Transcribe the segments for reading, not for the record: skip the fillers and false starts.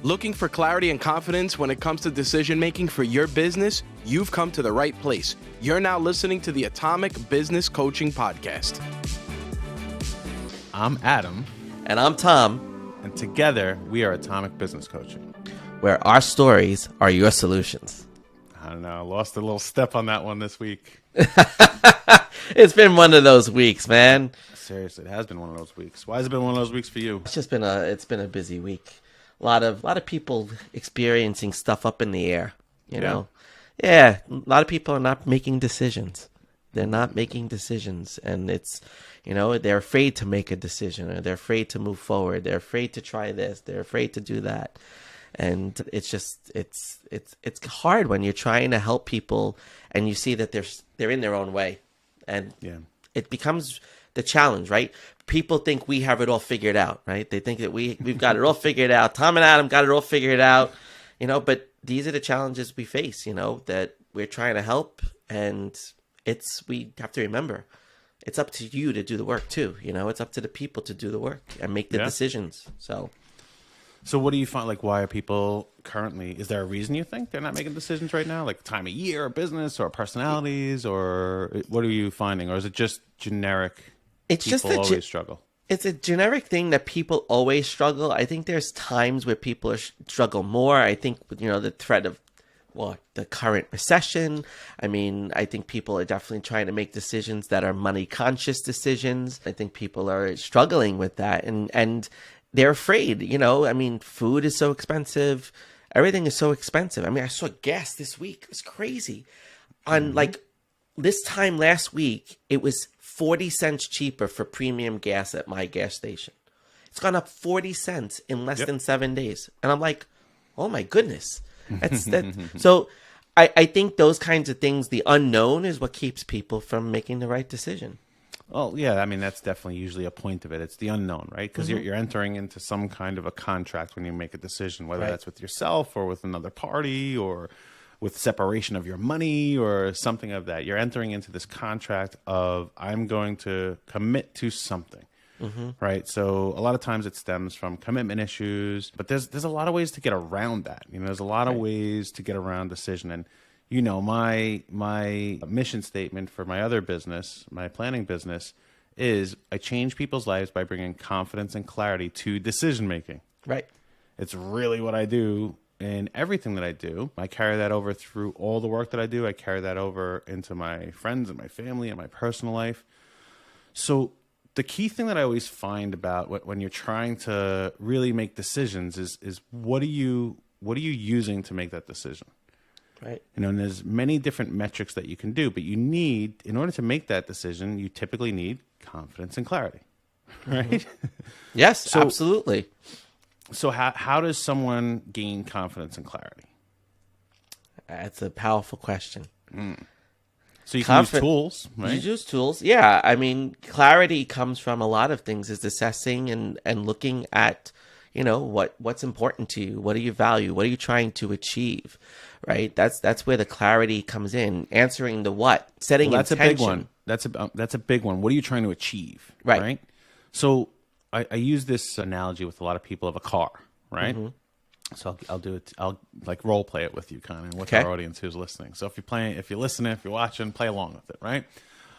Looking for clarity and confidence when it comes to decision making for your business? You've come to the right place. You're now listening to the Atomic Business Coaching Podcast. I'm Adam. And I'm Tom. And together, we are Atomic Business Coaching, where our stories are your solutions. I don't know. I lost a little step on that one this week. It's been one of those weeks, man. Seriously, it has been one of those weeks. Why has it been one of those weeks for you? It's been a busy week. A lot of people experiencing stuff up in the air, you know. Yeah, a lot of people are not making decisions. They're not making decisions, and it's, you know, they're afraid to make a decision, or they're afraid to move forward. They're afraid to try this. They're afraid to do that. And it's just it's hard when you're trying to help people and you see that they're in their own way, and it becomes the challenge, right? People think we have it all figured out, right? They think that we've got it all figured out. Tom and Adam got it all figured out, you know. But these are the challenges we face, you know, that we're trying to help, and we have to remember, it's up to you to do the work too. You know, it's up to the people to do the work and make the decisions. So what do you find, like, why are people currently, is there a reason you think they're not making decisions right now? Like time of year or business or personalities, or what are you finding? Or is it just generic? It's people just always struggle. It's a generic thing that people always struggle. I think there's times where people struggle more. I think, you know, the threat of the current recession. I mean, I think people are definitely trying to make decisions that are money conscious decisions. I think people are struggling with that, and they're afraid, you know. I mean, food is so expensive. Everything is so expensive. I mean, I saw gas this week. It was crazy. On like this time last week, it was 40 cents cheaper for premium gas at my gas station. It's gone up 40 cents in less than 7 days. And I'm like, oh my goodness. So I think those kinds of things, the unknown is what keeps people from making the right decision. Well, yeah, I mean, that's definitely usually a point of it. It's the unknown, right? Because you're entering into some kind of a contract when you make a decision, whether that's with yourself or with another party or with separation of your money or something of that. You're entering into this contract of, I'm going to commit to something, right? So a lot of times it stems from commitment issues, but there's a lot of ways to get around that. You know, there's a lot of ways to get around decision. And you know, my mission statement for my other business, my planning business, is I change people's lives by bringing confidence and clarity to decision making. Right. It's really what I do in everything that I do. I carry that over through all the work that I do. I carry that over into my friends and my family and my personal life. So the key thing that I always find about when you're trying to really make decisions is what are you using to make that decision? Right. You know, and there's many different metrics that you can do, but you need, in order to make that decision, you typically need confidence and clarity, right? Yes, absolutely. So how does someone gain confidence and clarity? That's a powerful question. So you can use tools, right? You use tools. Yeah. I mean, clarity comes from a lot of things, is assessing and looking at, you know, what's important to you. What do you value? What are you trying to achieve? Right. That's where the clarity comes in. Answering the what, setting that's intention. A big one. That's a big one. What are you trying to achieve? Right. So I use this analogy with a lot of people of a car, right? So I'll do it. I'll like role play it with you, kind of, with our audience who's listening. So if you're listening, if you're watching, play along with it, right?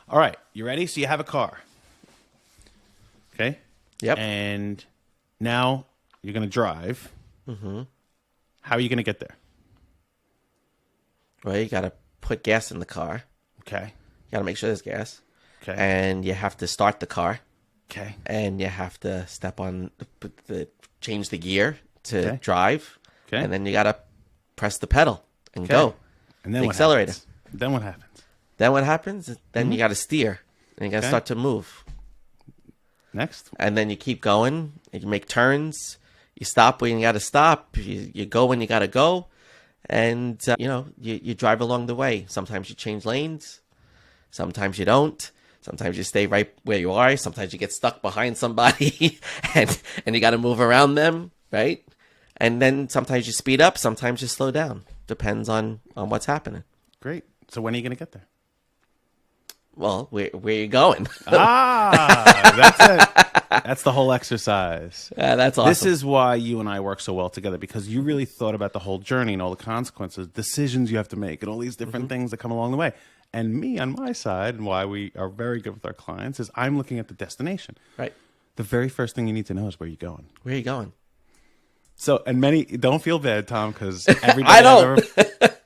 All right, you ready? So you have a car, okay? Yep. And now you're gonna drive. How are you gonna get there? Well, you got to put gas in the car. Okay. You got to make sure there's gas. Okay. And you have to start the car. Okay. And you have to change the gear to drive. Okay. And then you got to press the pedal and go. And then the accelerator. Then what happens? Then what happens? Then you got to steer. And you got to start to move. Next. And then you keep going. And you make turns. You stop when you got to stop. You go when you got to go. And, you know, you drive along the way. Sometimes you change lanes. Sometimes you don't. Sometimes you stay right where you are. Sometimes you get stuck behind somebody and you got to move around them, right? And then sometimes you speed up. Sometimes you slow down. Depends on what's happening. Great. So when are you going to get there? Well, where you going? That's it. That's the whole exercise. Yeah, that's awesome. This is why you and I work so well together, because you really thought about the whole journey and all the consequences, decisions you have to make, and all these different things that come along the way. And me on my side, and why we are very good with our clients, is I'm looking at the destination. Right. The very first thing you need to know is where you're going. Where are you going? So, and many, don't feel bad, Tom, because everybody, I don't.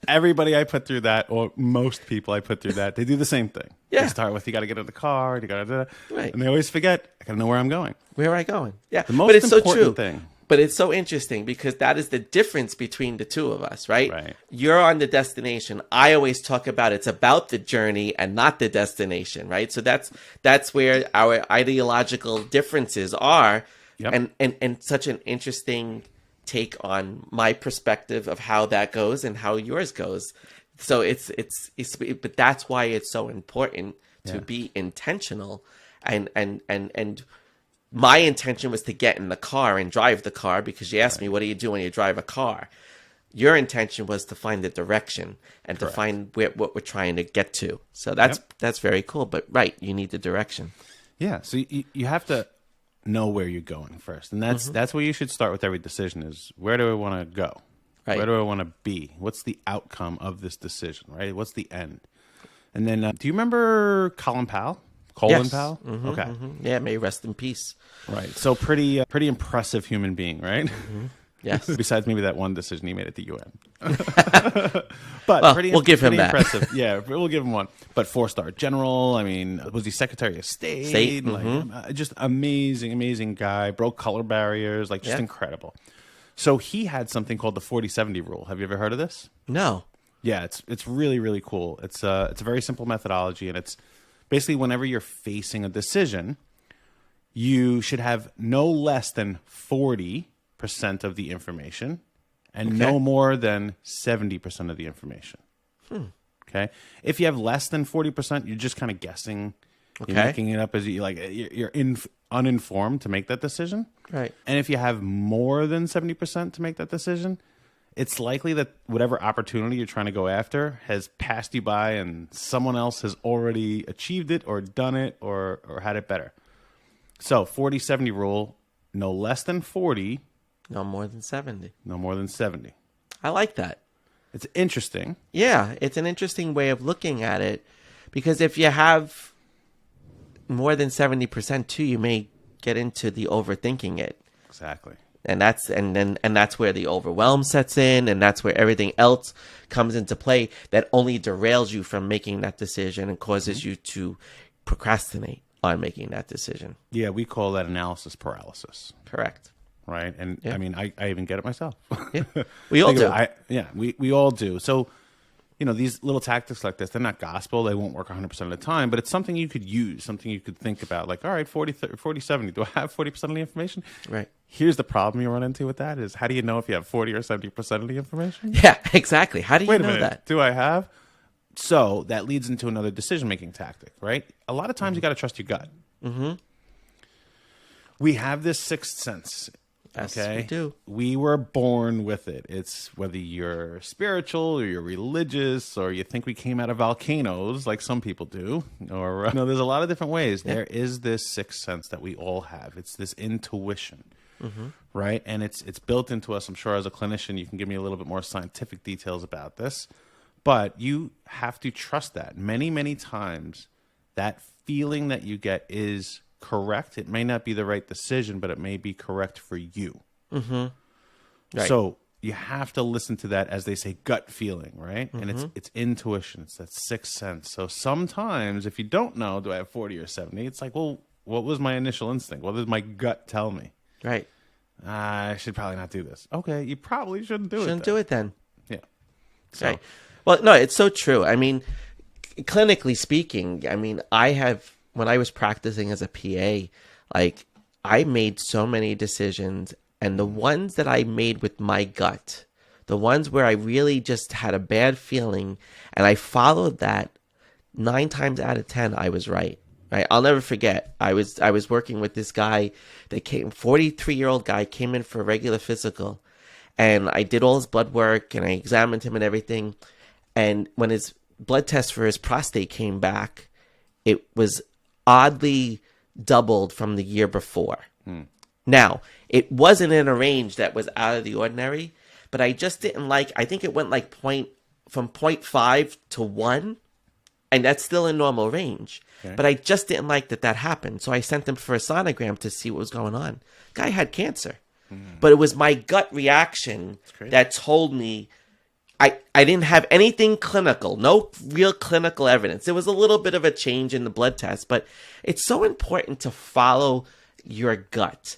everybody I put through that, or most people I put through that, they do the same thing. Yeah. They start with, you got to get in the car, you got to, Right. and they always forget, I got to know where I'm going. Where am I going? Yeah. The most but it's important so true. thing. But it's so interesting because that is the difference between the two of us, right? Right. You're on the destination. I always talk about it's about the journey and not the destination, right? So that's where our ideological differences are. Yep. And such an interesting take on my perspective of how that goes and how yours goes. So it's but that's why it's so important to be intentional and my intention was to get in the car and drive the car because you asked me, what do you do when you drive a car? Your intention was to find the direction and to find what we're trying to get to. So that's very cool. But you need the direction. Yeah. So you have to know where you're going first. And that's where you should start with every decision is, where do I want to go? Right. Where do I want to be? What's the outcome of this decision, right? What's the end? And then, do you remember Colin Powell? Yes. Powell? Okay. Yeah, may he rest in peace. Right. So pretty impressive human being, right? Yes. Besides maybe that one decision he made at the UN. But we'll give him that. Impressive. Yeah, we'll give him one. But 4-star general. I mean, was he Secretary of State? Like, just amazing guy. Broke color barriers. Like, just incredible. So he had something called the 40-70 rule. Have you ever heard of this? No. Yeah, it's really, really cool. It's a very simple methodology, and it's basically whenever you're facing a decision, you should have no less than 40% of the information and no more than 70% of the information. Okay? If you have less than 40%, you're just kind of guessing. Okay. You're making it up as you're uninformed to make that decision. Right. And if you have more than 70% to make that decision, it's likely that whatever opportunity you're trying to go after has passed you by and someone else has already achieved it or done it or had it better. So 40-70 rule, no less than 40. No more than 70. No more than 70. I like that. It's interesting. Yeah, it's an interesting way of looking at it because if you have more than 70% too, you may get into the overthinking it. Exactly. And that's where the overwhelm sets in, and that's where everything else comes into play that only derails you from making that decision and causes you to procrastinate on making that decision. Yeah, we call that analysis paralysis. Correct. Right. And I mean, I even get it myself. Yeah. We all do. We all do. So, these little tactics like this, they're not gospel. They won't work 100% of the time, but it's something you could use, something you could think about. Like, all right, 40-70. Do I have 40% of the information? Right. Here's the problem you run into with that is, how do you know if you have 40 or 70% of the information? Yeah, exactly. How do you Wait a know minute. that? Do I have? So that leads into another decision-making tactic, right? A lot of times you got to trust your gut. Mm-hmm. We have this sixth sense. Yes, Okay, we do. We were born with it. It's whether you're spiritual or you're religious or you think we came out of volcanoes like some people do, or there's a lot of different ways. Yeah. There is this sixth sense that we all have. It's this intuition, right? And it's built into us. I'm sure as a clinician, you can give me a little bit more scientific details about this, but you have to trust that. Many times, that feeling that you get is correct. It may not be the right decision, but it may be correct for you. Mm-hmm. Right. So you have to listen to that, as they say, gut feeling, right? And it's intuition. It's that sixth sense. So sometimes if you don't know, do I have 40 or 70? It's like, well, what was my initial instinct? What did my gut tell me? Right. I should probably not do this. Okay, you probably shouldn't do it. Shouldn't do it then. Yeah. So, right. Well, no, it's so true. I mean, clinically speaking, when I was practicing as a PA, like, I made so many decisions, and the ones that I made with my gut, the ones where I really just had a bad feeling and I followed that, 9 times out of 10, I was right. Right? I'll never forget. I was working with this guy that came, 43-year-old guy, came in for a regular physical, and I did all his blood work and I examined him and everything. And when his blood test for his prostate came back, it was oddly doubled from the year before. Now, it wasn't in a range that was out of the ordinary, but I just didn't like, I think it went like from 0.5 to 1, and that's still in normal range. Okay. But I just didn't like that happened. So I sent him for a sonogram to see what was going on. Guy had cancer. But it was my gut reaction that told me I didn't have anything clinical, no real clinical evidence. There was a little bit of a change in the blood test, but it's so important to follow your gut.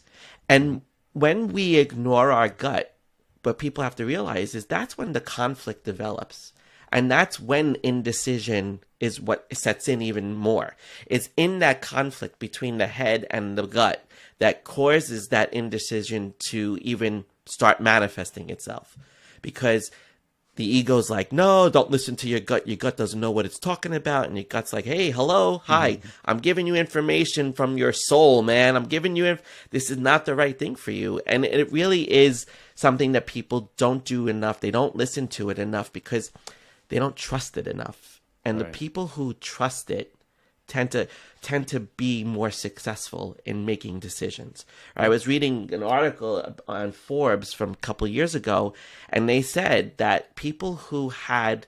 And when we ignore our gut, what people have to realize is that's when the conflict develops. And that's when indecision is what sets in even more. It's in that conflict between the head and the gut that causes that indecision to even start manifesting itself. Because the ego's like, no, don't listen to your gut. Your gut doesn't know what it's talking about. And your gut's like, hey, hello, hi. I'm giving you information from your soul, man. I'm giving you, this is not the right thing for you. And it really is something that people don't do enough. They don't listen to it enough because they don't trust it enough. And the people who trust it tend to be more successful in making decisions. I was reading an article on Forbes from a couple of years ago, and they said that people who had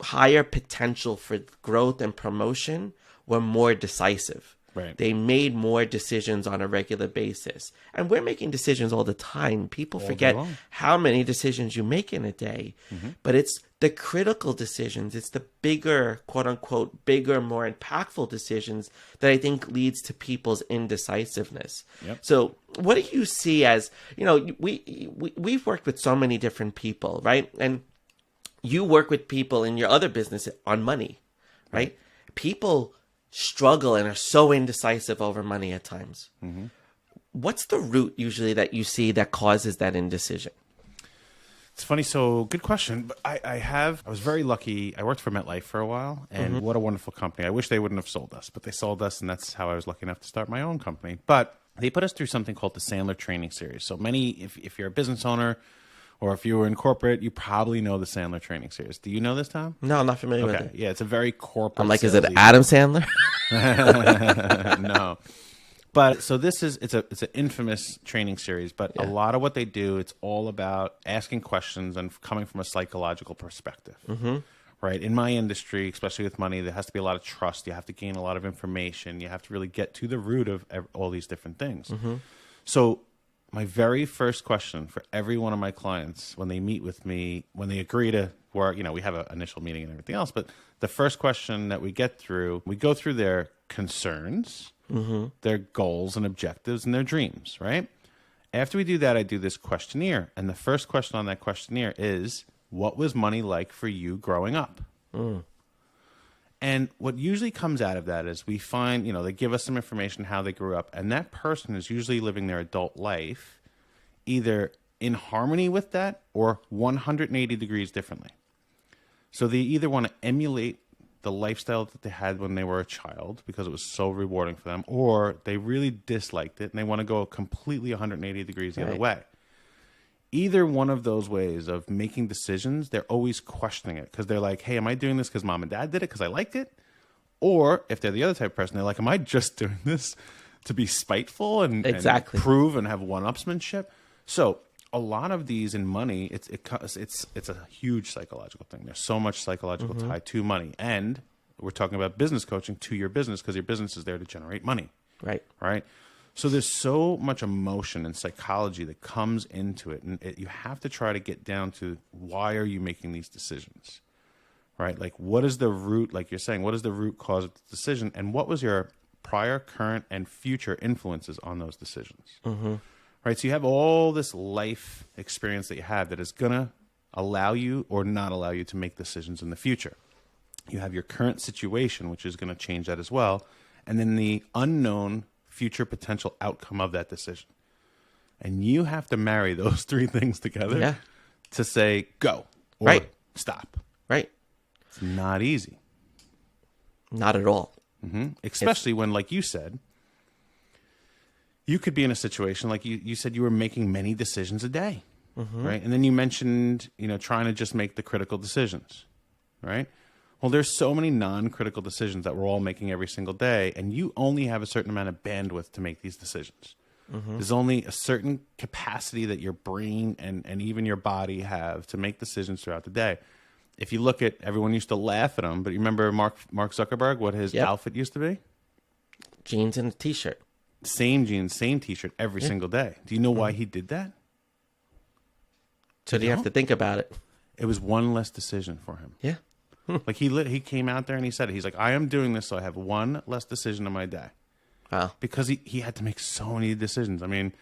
higher potential for growth and promotion were more decisive. Right. They made more decisions on a regular basis. And we're making decisions all the time. People forget how many decisions you make in a day. But it's the critical decisions. It's the bigger, quote unquote, bigger, more impactful decisions that I think leads to people's indecisiveness. Yep. So what do you see as, we've worked with so many different people, right? And you work with people in your other business on money, right? People struggle and are so indecisive over money at times. What's the root usually that you see that causes that indecision? It's funny. So good question. But I was very lucky. I worked for MetLife for a while, and what a wonderful company. I wish they wouldn't have sold us, but they sold us, and that's how I was lucky enough to start my own company. But they put us through something called the Sandler Training Series. So if you're a business owner or if you were in corporate, you probably know the Sandler Training Series. Do you know this, Tom? No, I'm not familiar with it. Yeah, it's a very corporate. I'm like, is it Adam Sandler? No. But so it's an infamous training series, but a lot of what they do, it's all about asking questions and coming from a psychological perspective. Right? In my industry, especially with money, there has to be a lot of trust. You have to gain a lot of information. You have to really get to the root of all these different things. So my very first question for every one of my clients when they meet with me, when they agree to work, we have an initial meeting and everything else, but the first question that we go through their concerns, their goals and objectives, and their dreams, right? After we do that, I do this questionnaire. And the first question on that questionnaire is, what was money like for you growing up? And what usually comes out of that is we find, they give us some information how they grew up. And that person is usually living their adult life either in harmony with that or 180 degrees differently. So they either want to emulate the lifestyle that they had when they were a child because it was so rewarding for them, or they really disliked it and they want to go completely 180 degrees the other way. Either one of those ways of making decisions, they're always questioning it because they're like, hey, am I doing this because mom and dad did it because I liked it? Or if they're the other type of person, they're like, am I just doing this to be spiteful and prove and have one-upsmanship? So a lot of these in money, it's a huge psychological thing. There's so much psychological tie to money. And we're talking about business coaching to your business because your business is there to generate money. Right? So there's so much emotion and psychology that comes into it. And you have to try to get down to why are you making these decisions? Right? Like what is the root, like you're saying, what is the root cause of the decision? And what was your prior, current, and future influences on those decisions? Right, so you have all this life experience that you have that is going to allow you or not allow you to make decisions in the future. You have your current situation, which is going to change that as well, and then the unknown future potential outcome of that decision. And you have to marry those three things together to say go or stop. Right. It's not easy. Not at all. Especially when, like you said, you could be in a situation like you said you were making many decisions a day, right? And then you mentioned, trying to just make the critical decisions, right? Well, there's so many non-critical decisions that we're all making every single day, and you only have a certain amount of bandwidth to make these decisions. There's only a certain capacity that your brain and even your body have to make decisions throughout the day. If you look at, everyone used to laugh at him, but you remember Mark Zuckerberg, what his outfit used to be? Jeans and a t-shirt. Same jeans, same t-shirt every single day. Do you know why he did that? So you have to think about it. It was one less decision for him. Yeah. Like he came out there and he said it. He's like, I am doing this so I have one less decision in my day. Wow. Because he had to make so many decisions. I mean,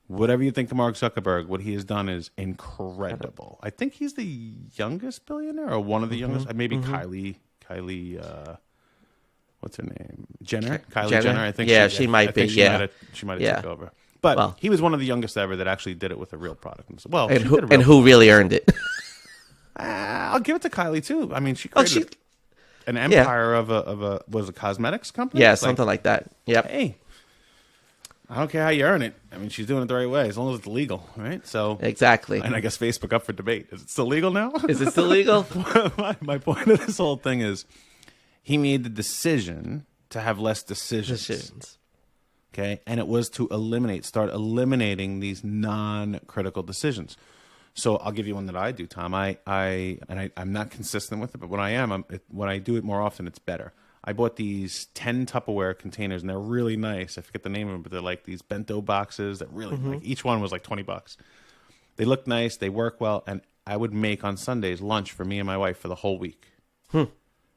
whatever you think of Mark Zuckerberg, what he has done is incredible. I think he's the youngest billionaire, or one of the youngest. Maybe Kylie, what's her name? Kylie Jenner. I think. Yeah, she might be. She might have took over. But he was one of the youngest ever that actually did it with a real product. Well, and who really earned it? I'll give it to Kylie too. I mean, she created an empire of a cosmetics company. Yeah, something like that. Yep. Hey, I don't care how you earn it. I mean, she's doing it the right way, as long as it's legal, right? So exactly. And I guess Facebook up for debate. Is it still legal now? Is it still legal? My point of this whole thing is, he made the decision to have less decisions. Okay, and it was to start eliminating these non-critical decisions. So I'll give you one that I do, Tom. I'm not consistent with it, but when I am, when I do it more often, it's better. I bought these 10 Tupperware containers, and they're really nice. I forget the name of them, but they're like these bento boxes that really, like, each one was like $20. They look nice, they work well, and I would make on Sundays lunch for me and my wife for the whole week.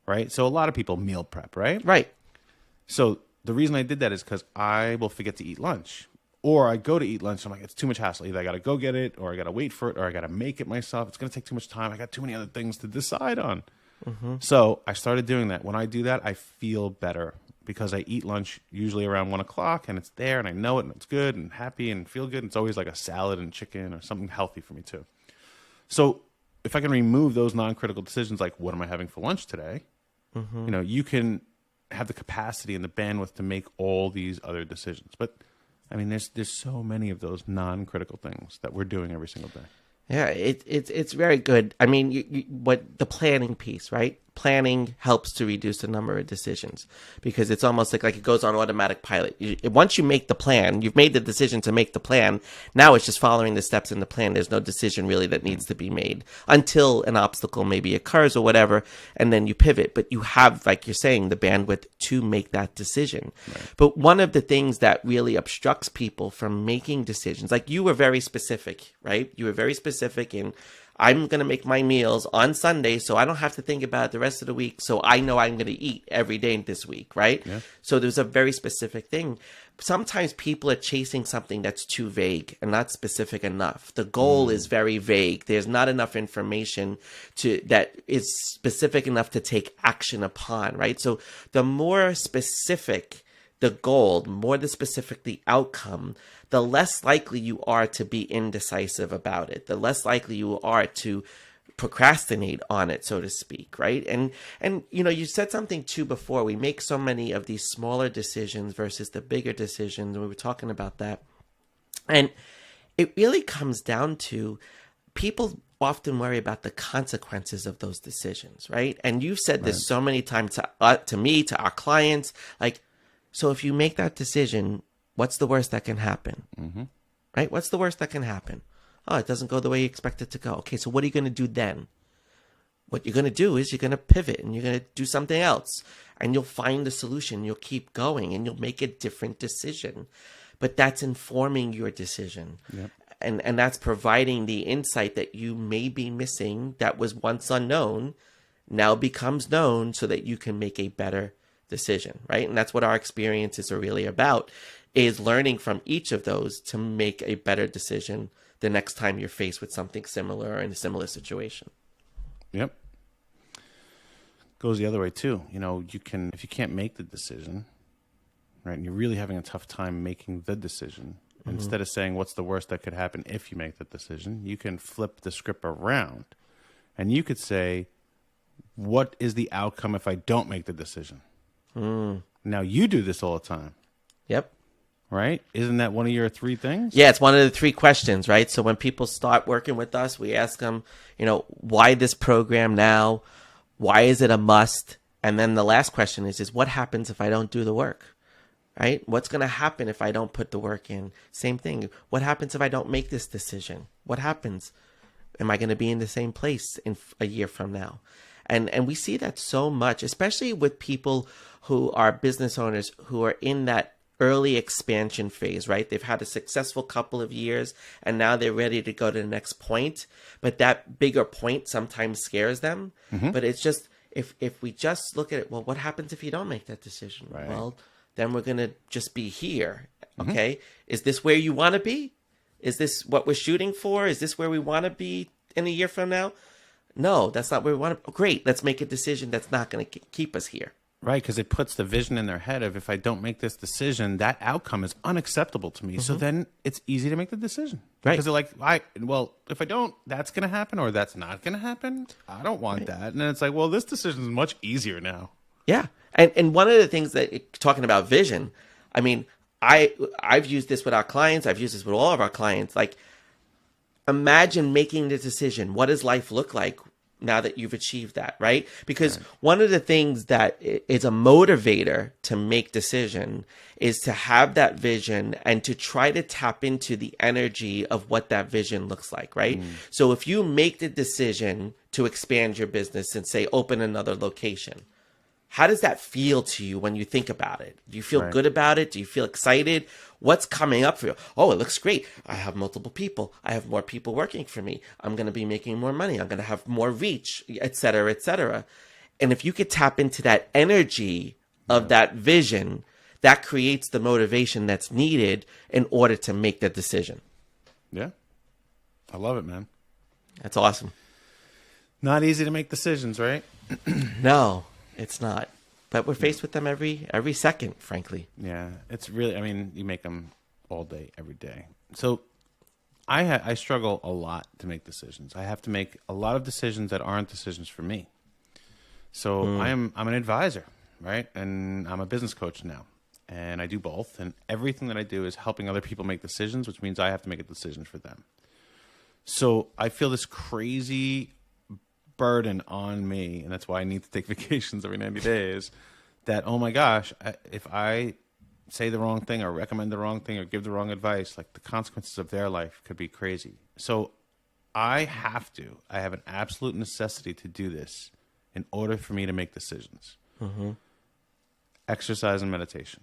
Right? So a lot of people meal prep, right? Right. So the reason I did that is because I will forget to eat lunch. Or I go to eat lunch, I'm like, it's too much hassle. Either I got to go get it, or I got to wait for it, or I got to make it myself. It's going to take too much time. I got too many other things to decide on. So I started doing that. When I do that, I feel better because I eat lunch usually around 1 o'clock, and it's there, and I know it, and it's good, and happy, and feel good. It's always like a salad and chicken or something healthy for me too. So if I can remove those non-critical decisions, like what am I having for lunch today? You know, you can have the capacity and the bandwidth to make all these other decisions. But I mean, there's so many of those non-critical things that we're doing every single day. Yeah, it's very good. I mean, what the planning piece, right? Planning helps to reduce the number of decisions because it's almost like it goes on automatic pilot. Once you make the plan, you've made the decision to make the plan. Now it's just following the steps in the plan. There's no decision really that needs to be made until an obstacle maybe occurs or whatever, and then you pivot. But you have, like you're saying, the bandwidth to make that decision. Right. But one of the things that really obstructs people from making decisions, like you were very specific, right? You were very specific in, I'm going to make my meals on Sunday so I don't have to think about it the rest of the week. So I know I'm going to eat every day this week, right? Yeah. So there's a very specific thing. Sometimes people are chasing something that's too vague and not specific enough. The goal is very vague. There's not enough information that is specific enough to take action upon, right? So the more specific the goal, the more the specific the outcome, the less likely you are to be indecisive about it, the less likely you are to procrastinate on it, so to speak, right? And you know, you said something too before, we make so many of these smaller decisions versus the bigger decisions, and we were talking about that. And it really comes down to people often worry about the consequences of those decisions, right? And you've said this so many times to me, to our clients, like, so if you make that decision, what's the worst that can happen? Right? What's the worst that can happen? Oh, it doesn't go the way you expect it to go. Okay, so what are you going to do then? What you're going to do is you're going to pivot and you're going to do something else. And you'll find the solution. You'll keep going and you'll make a different decision. But that's informing your decision. Yep. And that's providing the insight that you may be missing that was once unknown, now becomes known so that you can make a better decision, right? And that's what our experiences are really about, is learning from each of those to make a better decision the next time you're faced with something similar or in a similar situation. Yep. Goes the other way too. You know, if you can't make the decision, right, and you're really having a tough time making the decision, instead of saying what's the worst that could happen if you make the decision, you can flip the script around and you could say, what is the outcome if I don't make the decision? Now, you do this all the time. Yep. Right? Isn't that one of your 3 things? Yeah, it's one of the 3 questions, right? So when people start working with us, we ask them, you know, why this program now? Why is it a must? And then the last question is what happens if I don't do the work? Right? What's going to happen if I don't put the work in? Same thing. What happens if I don't make this decision? What happens? Am I going to be in the same place in a year from now? And we see that so much, especially with people who are business owners who are in that early expansion phase, right? They've had a successful couple of years and now they're ready to go to the next point. But that bigger point sometimes scares them. But it's just, if we just look at it, well, what happens if you don't make that decision? Right. Well, then we're going to just be here. Okay. Is this where you want to be? Is this what we're shooting for? Is this where we want to be in a year from now? No, that's not where we want to. Great. Let's make a decision that's not going to keep us here. Right, because it puts the vision in their head of, if I don't make this decision, that outcome is unacceptable to me. So then it's easy to make the decision. Right. Because they're like, if I don't, that's going to happen or that's not going to happen. I don't want that. And then it's like, well, this decision is much easier now. Yeah. And one of the things that, talking about vision, I mean, I've used this with our clients. I've used this with all of our clients. Like, imagine making the decision. What does life look like now that you've achieved that, right? Because one of the things that is a motivator to make decision is to have that vision and to try to tap into the energy of what that vision looks like, right? So if you make the decision to expand your business and say, open another location, how does that feel to you when you think about it? Do you feel good about it? Do you feel excited? What's coming up for you? Oh, it looks great. I have multiple people. I have more people working for me. I'm going to be making more money. I'm going to have more reach, et cetera, et cetera. And if you could tap into that energy of that vision, that creates the motivation that's needed in order to make the decision. Yeah. I love it, man. That's awesome. Not easy to make decisions, right? No, it's not. But we're faced with them every second, frankly. Yeah, it's really, I mean, you make them all day, every day. So I struggle a lot to make decisions. I have to make a lot of decisions that aren't decisions for me. So I'm an advisor, right? And I'm a business coach now. And I do both. And everything that I do is helping other people make decisions, which means I have to make a decision for them. So I feel this crazy burden on me, and that's why I need to take vacations every 90 days, that, oh my gosh, if I say the wrong thing or recommend the wrong thing or give the wrong advice, like the consequences of their life could be crazy. So I have an absolute necessity to do this in order for me to make decisions. Exercise and meditation.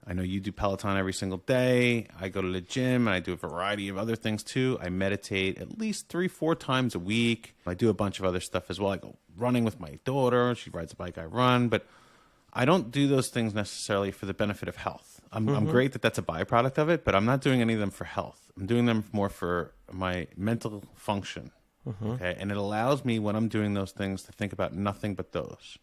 I know you do Peloton every single day. I go to the gym and I do a variety of other things too. I meditate at least 3-4 times a week. I do a bunch of other stuff as well. I go running with my daughter. She rides a bike, I run. But I don't do those things necessarily for the benefit of health. I'm great that that's a byproduct of it, but I'm not doing any of them for health. I'm doing them more for my mental function. Okay, and it allows me, when I'm doing those things, to think about nothing but those.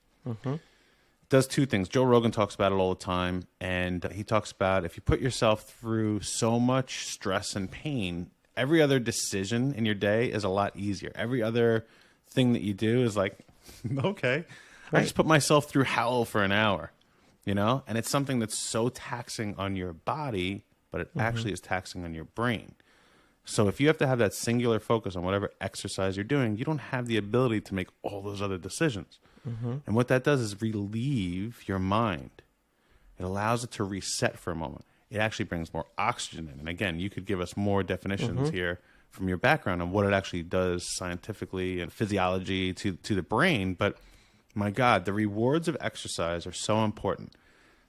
Does two things. Joe Rogan talks about it all the time, and he talks about, if you put yourself through so much stress and pain, every other decision in your day is a lot easier. Every other thing that you do is like, okay, I just put myself through hell for an hour, you know? And it's something that's so taxing on your body, but it actually is taxing on your brain. So if you have to have that singular focus on whatever exercise you're doing, you don't have the ability to make all those other decisions. And what that does is relieve your mind. It allows it to reset for a moment. It actually brings more oxygen in. And again, you could give us more definitions here from your background on what it actually does scientifically and physiology to the brain. But my God, the rewards of exercise are so important.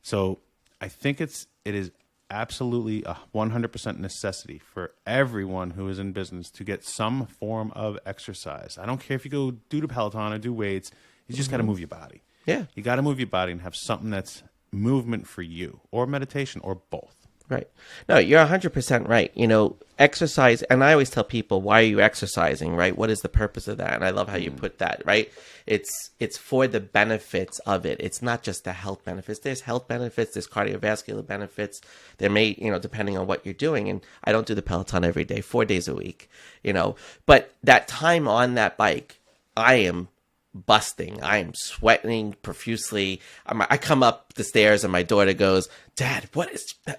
So I think it is absolutely a 100% necessity for everyone who is in business to get some form of exercise. I don't care if you go do the Peloton or do weights. You just got to move your body. Yeah. You got to move your body and have something that's movement for you, or meditation, or both. Right. No, you're 100% right. You know, exercise, and I always tell people, why are you exercising, right? What is the purpose of that? And I love how you put that, right? It's for the benefits of it. It's not just the health benefits. There's health benefits, there's cardiovascular benefits. There may, you know, depending on what you're doing. And I don't do the Peloton every day, 4 days a week, you know. But that time on that bike, I am busting. I'm sweating profusely. I come up the stairs and my daughter goes, "Dad,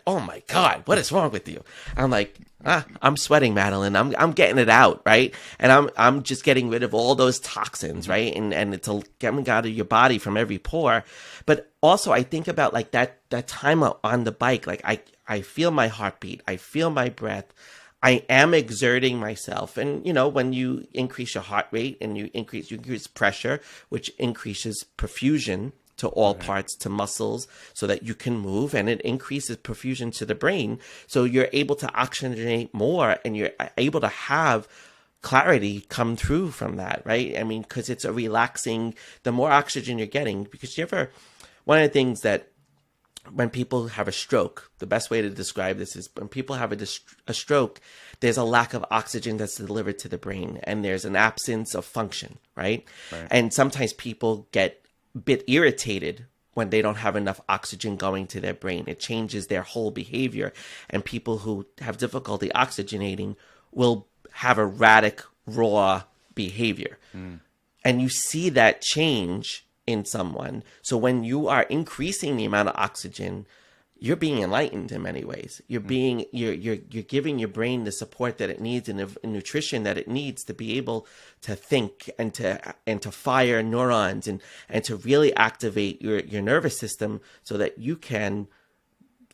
oh my God, what is wrong with you?" I'm like, I'm sweating, Madeline. I'm getting it out, right? And I'm just getting rid of all those toxins, right? And it's getting out of your body from every pore. But also I think about like that time on the bike, like I feel my heartbeat, I feel my breath. I am exerting myself. And, when you increase your heart rate and you increase pressure, which increases perfusion to all parts, to muscles, so that you can move, and it increases perfusion to the brain. So you're able to oxygenate more, and you're able to have clarity come through from that, right? I mean, because it's the more oxygen you're getting, because one of the things that when people have a stroke, the best way to describe this is when people have a stroke, there's a lack of oxygen that's delivered to the brain, and there's an absence of function, right? And sometimes people get a bit irritated when they don't have enough oxygen going to their brain. It changes their whole behavior, and people who have difficulty oxygenating will have erratic, raw behavior. And you see that change in someone. So when you are increasing the amount of oxygen, you're being enlightened in many ways. You're giving your brain the support that it needs and the nutrition that it needs to be able to think and to fire neurons and to really activate your nervous system so that you can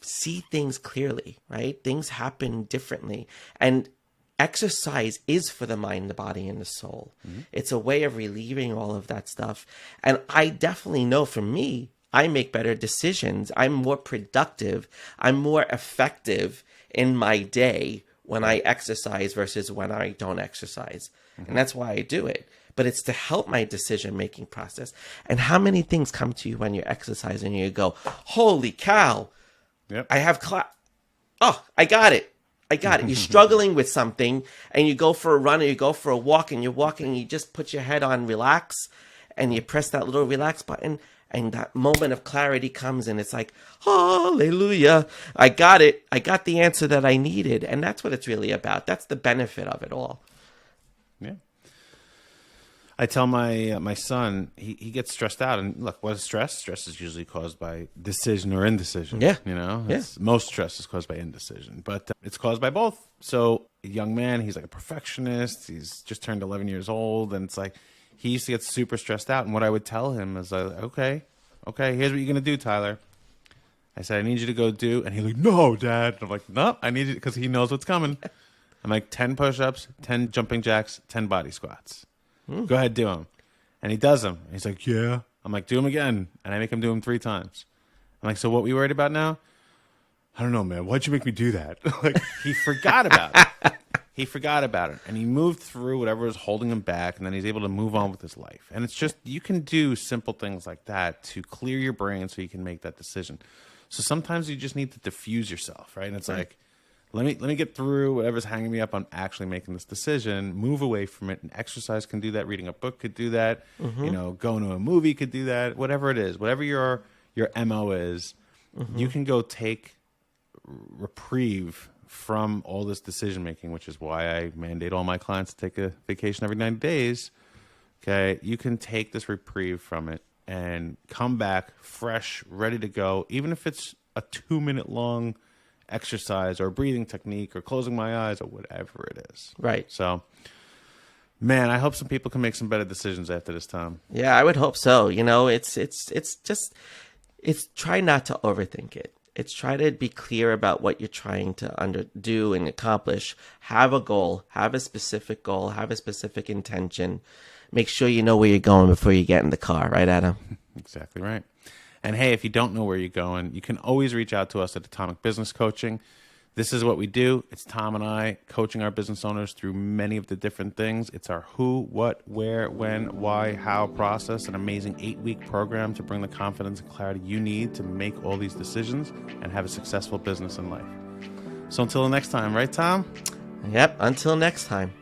see things clearly, right? Things happen differently. And exercise is for the mind, the body, and the soul. It's a way of relieving all of that stuff. And I definitely know for me, I make better decisions. I'm more productive. I'm more effective in my day when I exercise versus when I don't exercise. And that's why I do it. But it's to help my decision-making process. And how many things come to you when you're exercising and you go, holy cow, I have oh, I got it. You're struggling with something and you go for a run or you go for a walk and you're walking and you just put your head on relax and you press that little relax button and that moment of clarity comes and it's like, hallelujah, I got it. I got the answer that I needed. And that's what it's really about. That's the benefit of it all. Yeah. I tell my son, he gets stressed out. And look, what is stress? Stress is usually caused by decision or indecision. Yeah. Most stress is caused by indecision, but it's caused by both. So a young man, he's like a perfectionist. He's just turned 11 years old. And it's like, he used to get super stressed out. And what I would tell him is, okay, here's what you're going to do, Tyler. I said, I need you to go do. And he's like, no, Dad. And I'm like, no, I need you, because he knows what's coming. I'm like, 10 push-ups, 10 jumping jacks, 10 body squats. Go ahead, do them. And he does them. And he's like, yeah. I'm like, do them again. And I make him do them 3 times. I'm like, so what we worried about now? I don't know, man. Why'd you make me do that? Like, he forgot about it. He forgot about it. And he moved through whatever was holding him back. And then he's able to move on with his life. And it's just, you can do simple things like that to clear your brain so you can make that decision. So sometimes you just need to diffuse yourself, right? And it's like, let me get through whatever's hanging me up on actually making this decision, move away from it. And exercise can do that. Reading a book could do that. Going to a movie could do that. Whatever it is, whatever your MO is, you can go take reprieve from all this decision making, which is why I mandate all my clients to take a vacation every 90 days. Okay. You can take this reprieve from it and come back fresh, ready to go. Even if it's a 2-minute long exercise or breathing technique or closing my eyes or whatever it is. Right. So, man, I hope some people can make some better decisions after this time. Yeah, I would hope so. It's try not to overthink it. It's try to be clear about what you're trying to do and accomplish. Have a goal, have a specific goal, have a specific intention. Make sure you know where you're going before you get in the car. Right, Adam? Exactly right. And hey, if you don't know where you're going, you can always reach out to us at Atomic Business Coaching. This is what we do. It's Tom and I coaching our business owners through many of the different things. It's our who, what, where, when, why, how process, an amazing 8-week program to bring the confidence and clarity you need to make all these decisions and have a successful business in life. So until the next time, right, Tom? Yep, until next time.